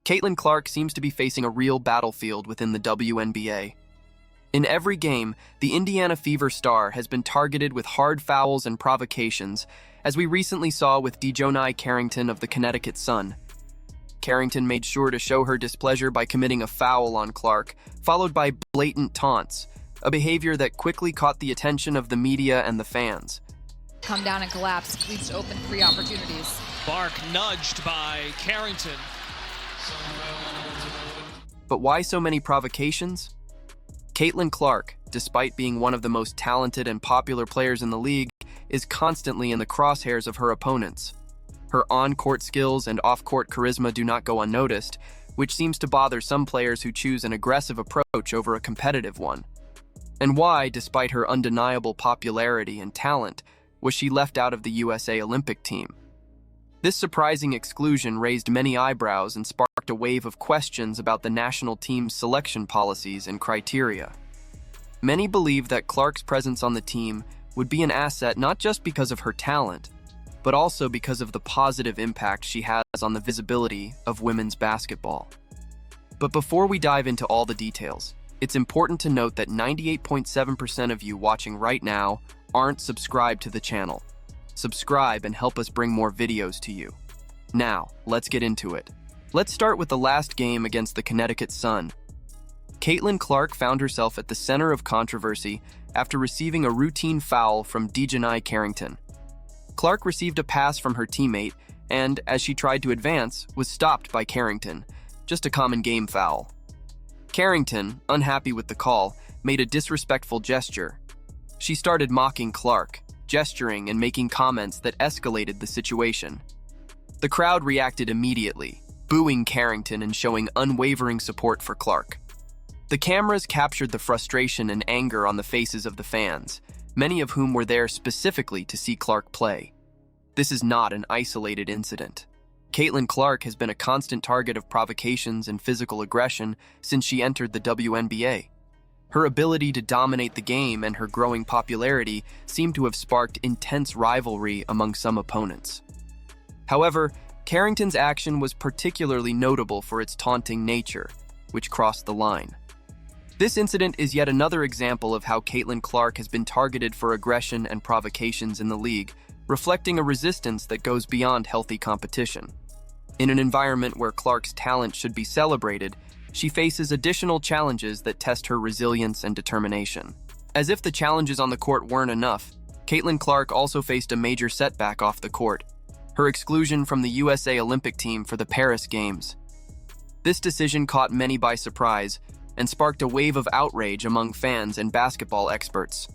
Caitlin Clark seems to be facing a real battlefield within the WNBA. In every game, the Indiana Fever star has been targeted with hard fouls and provocations, as we recently saw with DeJohnai Carrington of the Connecticut Sun. Carrington made sure to show her displeasure by committing a foul on Clark, followed by blatant taunts, a behavior that quickly caught the attention of the media and the fans. Come down and collapse, leaves to open 3 opportunities. Bark nudged by Carrington. But why so many provocations? Caitlin Clark, despite being one of the most talented and popular players in the league, is constantly in the crosshairs of her opponents. Her on-court skills and off-court charisma do not go unnoticed, which seems to bother some players who choose an aggressive approach over a competitive one. And why, despite her undeniable popularity and talent, was she left out of the USA Olympic team? This surprising exclusion raised many eyebrows and sparked a wave of questions about the national team's selection policies and criteria. Many believe that Clark's presence on the team would be an asset not just because of her talent, but also because of the positive impact she has on the visibility of women's basketball. But before we dive into all the details, it's important to note that 98.7% of you watching right now aren't subscribed to the channel. Subscribe and help us bring more videos to you. Now, let's get into it. Let's start with the last game against the Connecticut Sun. Caitlin Clark found herself at the center of controversy after receiving a routine foul from DeJohnai Carrington. Clark received a pass from her teammate and, as she tried to advance, was stopped by Carrington, just a common game foul. Carrington, unhappy with the call, made a disrespectful gesture. She started mocking Clark, gesturing and making comments that escalated the situation. The crowd reacted immediately, booing Carrington and showing unwavering support for Clark. The cameras captured the frustration and anger on the faces of the fans, many of whom were there specifically to see Clark play. This is not an isolated incident. Caitlin Clark has been a constant target of provocations and physical aggression since she entered the WNBA. Her ability to dominate the game and her growing popularity seem to have sparked intense rivalry among some opponents. However, Carrington's action was particularly notable for its taunting nature, which crossed the line. This incident is yet another example of how Caitlin Clark has been targeted for aggression and provocations in the league, reflecting a resistance that goes beyond healthy competition. In an environment where Clark's talent should be celebrated, she faces additional challenges that test her resilience and determination. As if the challenges on the court weren't enough, Caitlin Clark also faced a major setback off the court: her exclusion from the USA Olympic team for the Paris Games. This decision caught many by surprise and sparked a wave of outrage among fans and basketball experts.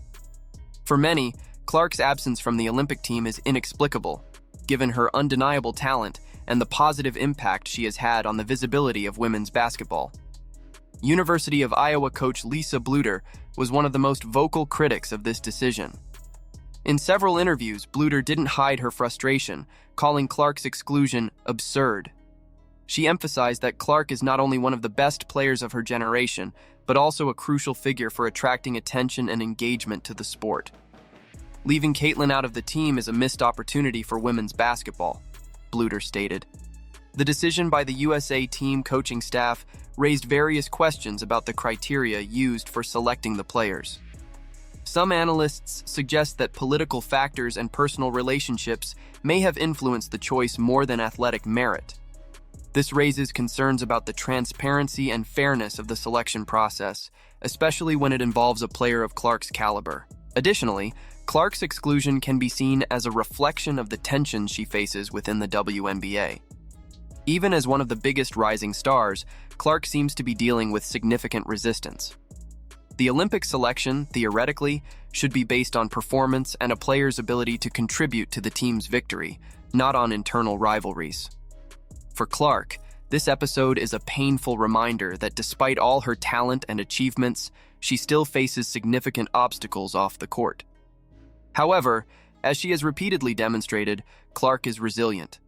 For many, Clark's absence from the Olympic team is inexplicable, given her undeniable talent and the positive impact she has had on the visibility of women's basketball. University of Iowa coach Lisa Bluder was one of the most vocal critics of this decision. In several interviews, Bluder didn't hide her frustration, calling Clark's exclusion absurd. She emphasized that Clark is not only one of the best players of her generation, but also a crucial figure for attracting attention and engagement to the sport. Leaving Caitlin out of the team is a missed opportunity for women's basketball, Bluder stated. The decision by the USA team coaching staff raised various questions about the criteria used for selecting the players. Some analysts suggest that political factors and personal relationships may have influenced the choice more than athletic merit. This raises concerns about the transparency and fairness of the selection process, especially when it involves a player of Clark's caliber. Additionally, Clark's exclusion can be seen as a reflection of the tensions she faces within the WNBA. Even as one of the biggest rising stars, Clark seems to be dealing with significant resistance. The Olympic selection, theoretically, should be based on performance and a player's ability to contribute to the team's victory, not on internal rivalries. For Clark, this episode is a painful reminder that despite all her talent and achievements, she still faces significant obstacles off the court. However, as she has repeatedly demonstrated, Clark is resilient.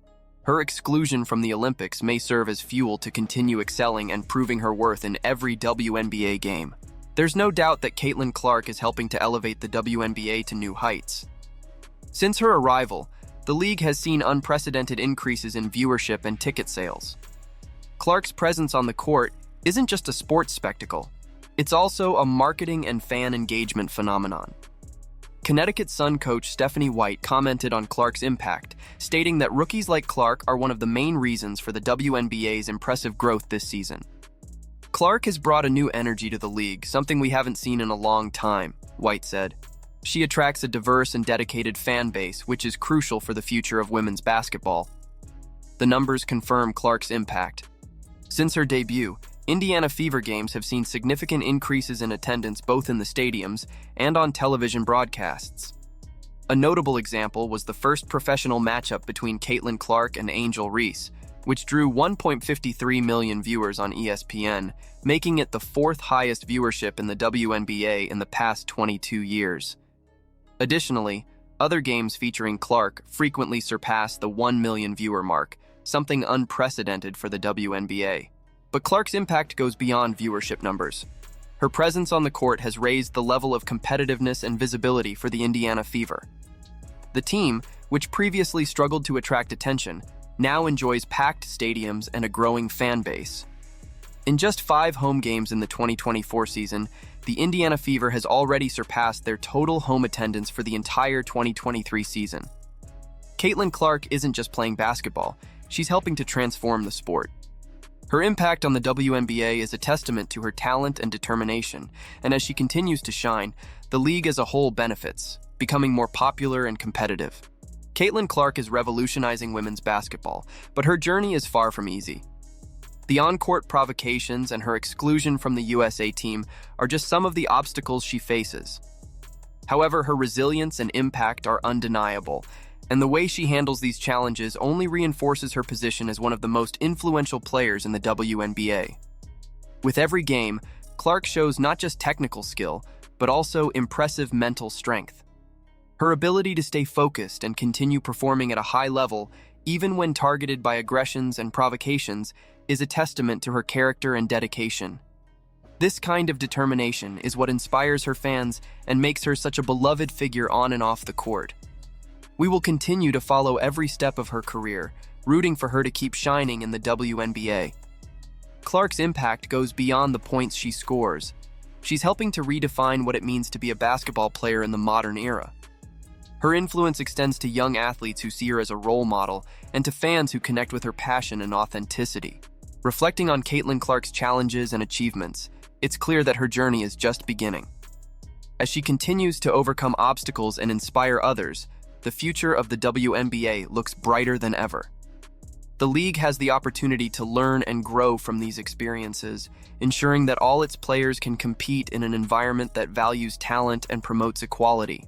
Her exclusion from the Olympics may serve as fuel to continue excelling and proving her worth in every WNBA game. There's no doubt that Caitlin Clark is helping to elevate the WNBA to new heights. Since her arrival, the league has seen unprecedented increases in viewership and ticket sales. Clark's presence on the court isn't just a sports spectacle, it's also a marketing and fan engagement phenomenon. Connecticut Sun coach Stephanie White commented on Clark's impact, stating that rookies like Clark are one of the main reasons for the WNBA's impressive growth this season. Clark has brought a new energy to the league, something we haven't seen in a long time, White said. She attracts a diverse and dedicated fan base, which is crucial for the future of women's basketball. The numbers confirm Clark's impact. Since her debut, Indiana Fever games have seen significant increases in attendance both in the stadiums and on television broadcasts. A notable example was the first professional matchup between Caitlin Clark and Angel Reese, which drew 1.53 million viewers on ESPN, making it the fourth highest viewership in the WNBA in the past 22 years. Additionally, other games featuring Clark frequently surpass the 1 million viewer mark, something unprecedented for the WNBA. But Clark's impact goes beyond viewership numbers. Her presence on the court has raised the level of competitiveness and visibility for the Indiana Fever. The team, which previously struggled to attract attention, now enjoys packed stadiums and a growing fan base. In just 5 home games in the 2024 season, the Indiana Fever has already surpassed their total home attendance for the entire 2023 season. Caitlin Clark isn't just playing basketball, she's helping to transform the sport. Her impact on the WNBA is a testament to her talent and determination, and as she continues to shine, the league as a whole benefits, becoming more popular and competitive. Caitlin Clark is revolutionizing women's basketball, but her journey is far from easy. The on-court provocations and her exclusion from the USA team are just some of the obstacles she faces. However, her resilience and impact are undeniable, and the way she handles these challenges only reinforces her position as one of the most influential players in the WNBA. With every game, Clark shows not just technical skill, but also impressive mental strength. Her ability to stay focused and continue performing at a high level, even when targeted by aggressions and provocations, is a testament to her character and dedication. This kind of determination is what inspires her fans and makes her such a beloved figure on and off the court. We will continue to follow every step of her career, rooting for her to keep shining in the WNBA. Clark's impact goes beyond the points she scores. She's helping to redefine what it means to be a basketball player in the modern era. Her influence extends to young athletes who see her as a role model and to fans who connect with her passion and authenticity. Reflecting on Caitlin Clark's challenges and achievements, it's clear that her journey is just beginning. As she continues to overcome obstacles and inspire others, the future of the WNBA looks brighter than ever. The league has the opportunity to learn and grow from these experiences, ensuring that all its players can compete in an environment that values talent and promotes equality.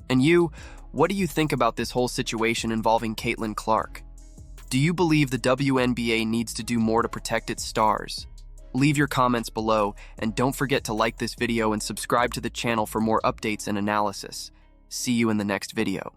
And you, what do you think about this whole situation involving Caitlin Clark? Do you believe the WNBA needs to do more to protect its stars? Leave your comments below, and don't forget to like this video and subscribe to the channel for more updates and analysis. See you in the next video.